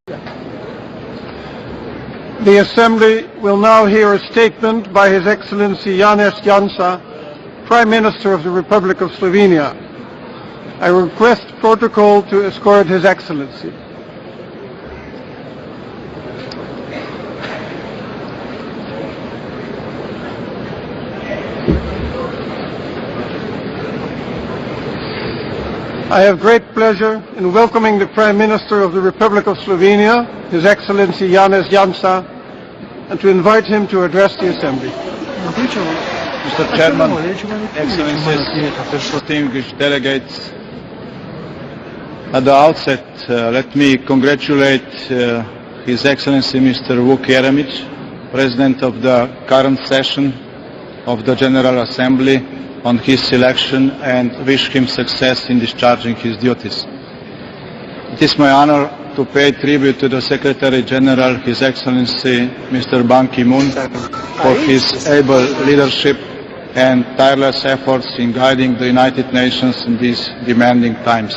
The Assembly will now hear a statement by His Excellency Janez Janza, Prime Minister of the Republic of Slovenia. I request protocol to escort His Excellency. I have great pleasure in welcoming the Prime Minister of the Republic of Slovenia, His Excellency Janez Janza, and to invite him to address the Assembly. Mr. Chairman, Excellencies, distinguished delegates, at the outset, let me congratulate His Excellency Mr. Vuk Jeremič, President of the current session of the General Assembly, on his selection and wish him success in discharging his duties. It is my honor to pay tribute to the Secretary General, His Excellency Mr. Ban Ki-moon, for his able leadership and tireless efforts in guiding the United Nations in these demanding times.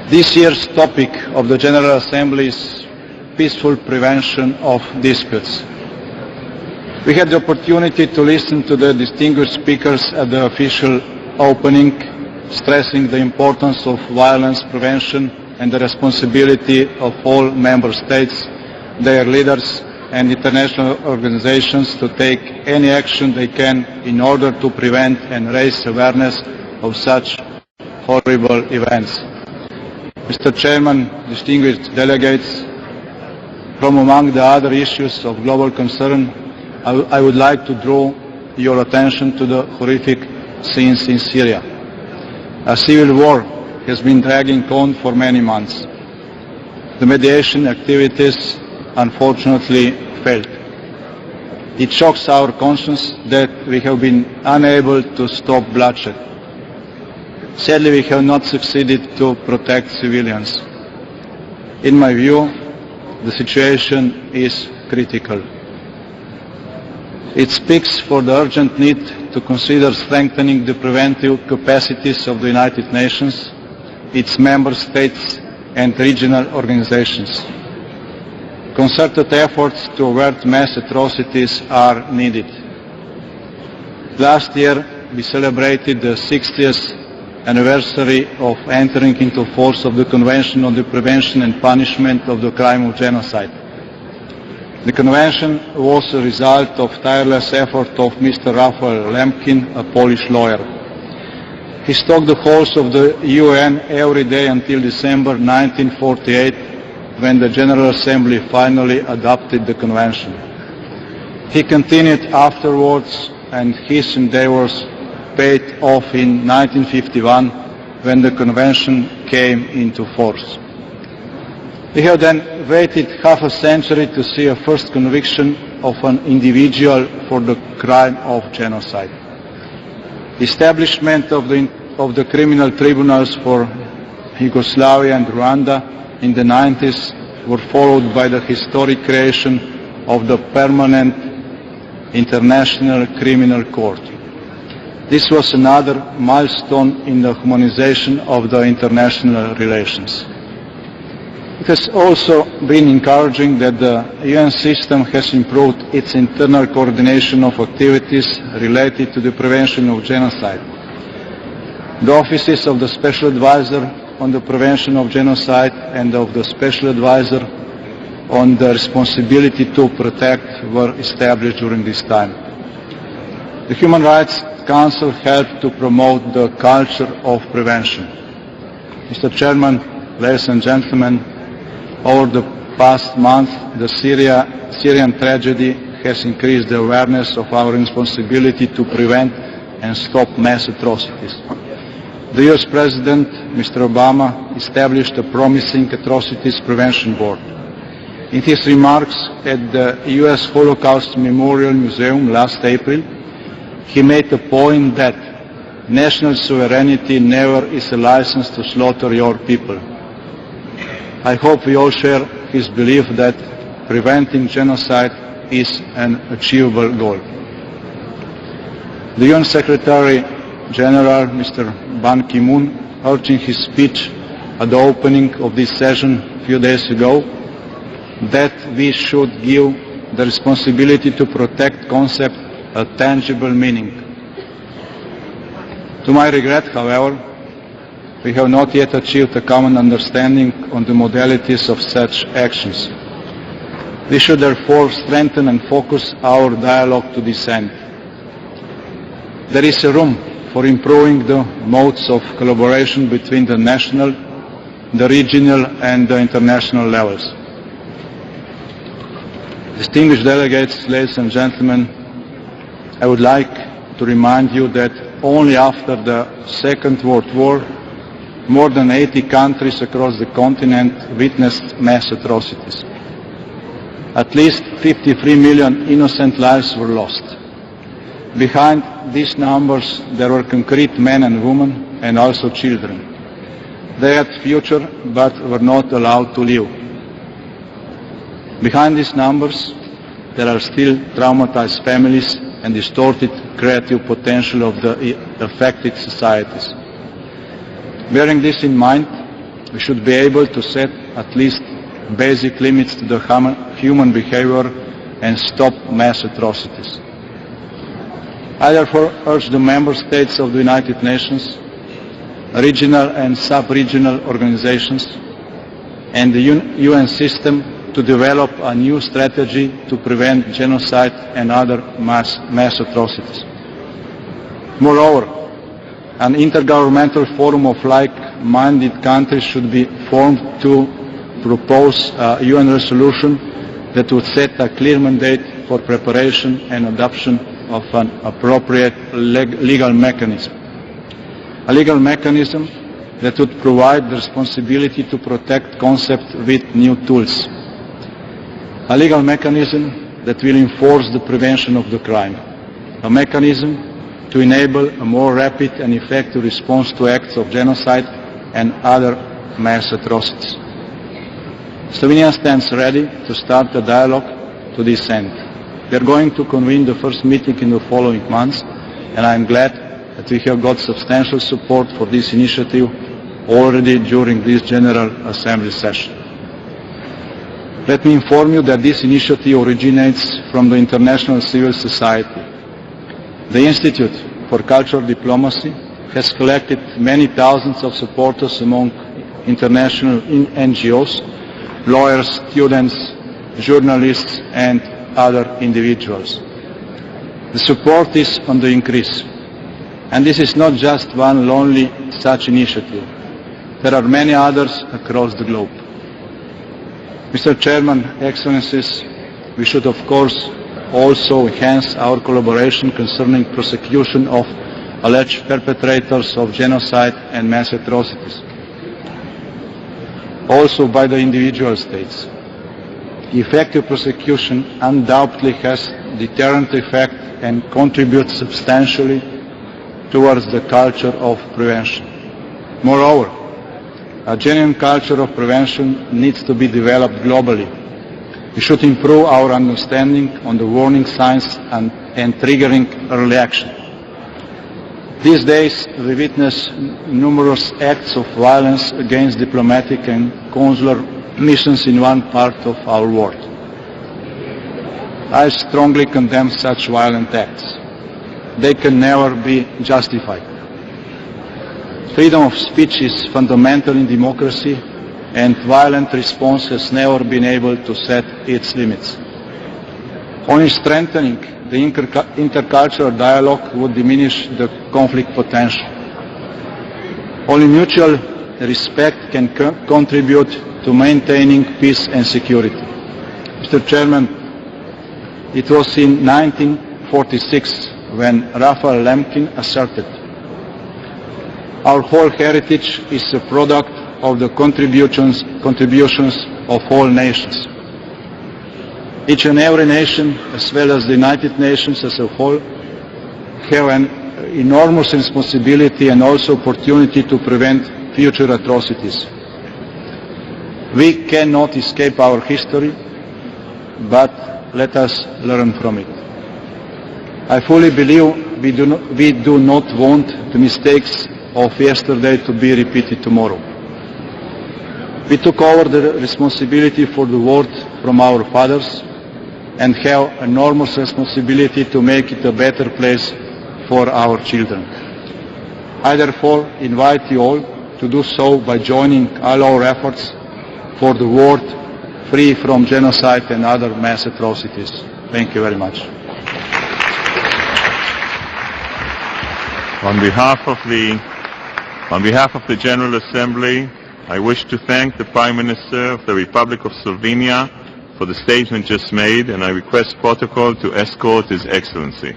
This year's topic of the General Assembly is peaceful prevention of disputes. We had the opportunity to listen to the distinguished speakers at the official opening, stressing the importance of violence prevention and the responsibility of all member states, their leaders and international organizations to take any action they can in order to prevent and raise awareness of such horrible events. Mr. Chairman, distinguished delegates, from among the other issues of global concern, I would like to draw your attention to the horrific scenes in Syria. A civil war has been dragging on for many months. The mediation activities unfortunately failed. It shocks our conscience that we have been unable to stop bloodshed. Sadly, we have not succeeded to protect civilians. In my view, the situation is critical. It speaks for the urgent need to consider strengthening the preventive capacities of the United Nations, its member states and regional organizations. Concerted efforts to avert mass atrocities are needed. Last year we celebrated the 60th anniversary of entering into force of the Convention on the Prevention and Punishment of the Crime of Genocide. The Convention was a result of tireless effort of Mr. Raphael Lemkin, a Polish lawyer. He stalked the halls of the UN every day until December 1948, when the General Assembly finally adopted the Convention. He continued afterwards, and his endeavors paid off in 1951, when the Convention came into force. We have then waited half a century to see a first conviction of an individual for the crime of genocide. Establishment of the criminal tribunals for Yugoslavia and Rwanda in the 90s were followed by the historic creation of the permanent International Criminal Court. This was another milestone in the humanization of the international relations. It has also been encouraging that the UN system has improved its internal coordination of activities related to the prevention of genocide. The offices of the Special Advisor on the Prevention of Genocide and of the Special Advisor on the Responsibility to Protect were established during this time. The Human Rights Council helped to promote the culture of prevention. Mr. Chairman, ladies and gentlemen, over the past month, the Syrian tragedy has increased the awareness of our responsibility to prevent and stop mass atrocities. The US President, Mr. Obama, established a promising Atrocities Prevention Board. In his remarks at the US Holocaust Memorial Museum last April, he made the point that national sovereignty never is a license to slaughter your people. I hope we all share his belief that preventing genocide is an achievable goal. The UN Secretary General, Mr. Ban Ki-moon, urged in his speech at the opening of this session a few days ago, that we should give the responsibility to protect concept a tangible meaning. To my regret, however, we have not yet achieved a common understanding on the modalities of such actions. We should therefore strengthen and focus our dialogue to this end. There is a room for improving the modes of collaboration between the national, the regional and the international levels. Distinguished delegates, ladies and gentlemen, I would like to remind you that only after the Second World War, more than 80 countries across the continent witnessed mass atrocities. At least 53 million innocent lives were lost. Behind these numbers, there were concrete men and women and also children. They had a future but were not allowed to live. Behind these numbers, there are still traumatized families and distorted creative potential of the affected societies. Bearing this in mind, we should be able to set at least basic limits to the human behavior and stop mass atrocities. I therefore urge the member states of the United Nations, regional and sub-regional organizations, and the UN system to develop a new strategy to prevent genocide and other mass atrocities. Moreover, an intergovernmental forum of like-minded countries should be formed to propose a UN resolution that would set a clear mandate for preparation and adoption of an appropriate legal mechanism. A legal mechanism that would provide the responsibility to protect concept with new tools. A legal mechanism that will enforce the prevention of the crime. A mechanism to enable a more rapid and effective response to acts of genocide and other mass atrocities. Slovenia stands ready to start a dialogue to this end. We are going to convene the first meeting in the following months, and I am glad that we have got substantial support for this initiative already during this General Assembly session. Let me inform you that this initiative originates from the international civil society. The Institute for Cultural Diplomacy has collected many thousands of supporters among international NGOs, lawyers, students, journalists and other individuals. The support is on the increase. And this is not just one lonely such initiative. There are many others across the globe. Mr. Chairman, Excellencies, we should of course also enhance our collaboration concerning prosecution of alleged perpetrators of genocide and mass atrocities, also by the individual states. Effective prosecution undoubtedly has deterrent effect and contributes substantially towards the culture of prevention. Moreover, a genuine culture of prevention needs to be developed globally. We should improve our understanding on the warning signs and triggering early action. These days, we witness numerous acts of violence against diplomatic and consular missions in one part of our world. I strongly condemn such violent acts. They can never be justified. Freedom of speech is fundamental in democracy, and violent response has never been able to set its limits. Only strengthening the intercultural dialogue would diminish the conflict potential. Only mutual respect can contribute to maintaining peace and security. Mr. Chairman, it was in 1946 when Raphael Lemkin asserted, "Our whole heritage is a product of the contributions of all nations." Each and every nation, as well as the United Nations as a whole, have an enormous responsibility and also opportunity to prevent future atrocities. We cannot escape our history, but let us learn from it. I fully believe we do not want the mistakes of yesterday to be repeated tomorrow. We took over the responsibility for the world from our fathers and have enormous responsibility to make it a better place for our children. I therefore invite you all to do so by joining all our efforts for the world free from genocide and other mass atrocities. Thank you very much. On behalf of the General Assembly, I wish to thank the Prime Minister of the Republic of Slovenia for the statement just made, and I request protocol to escort His Excellency.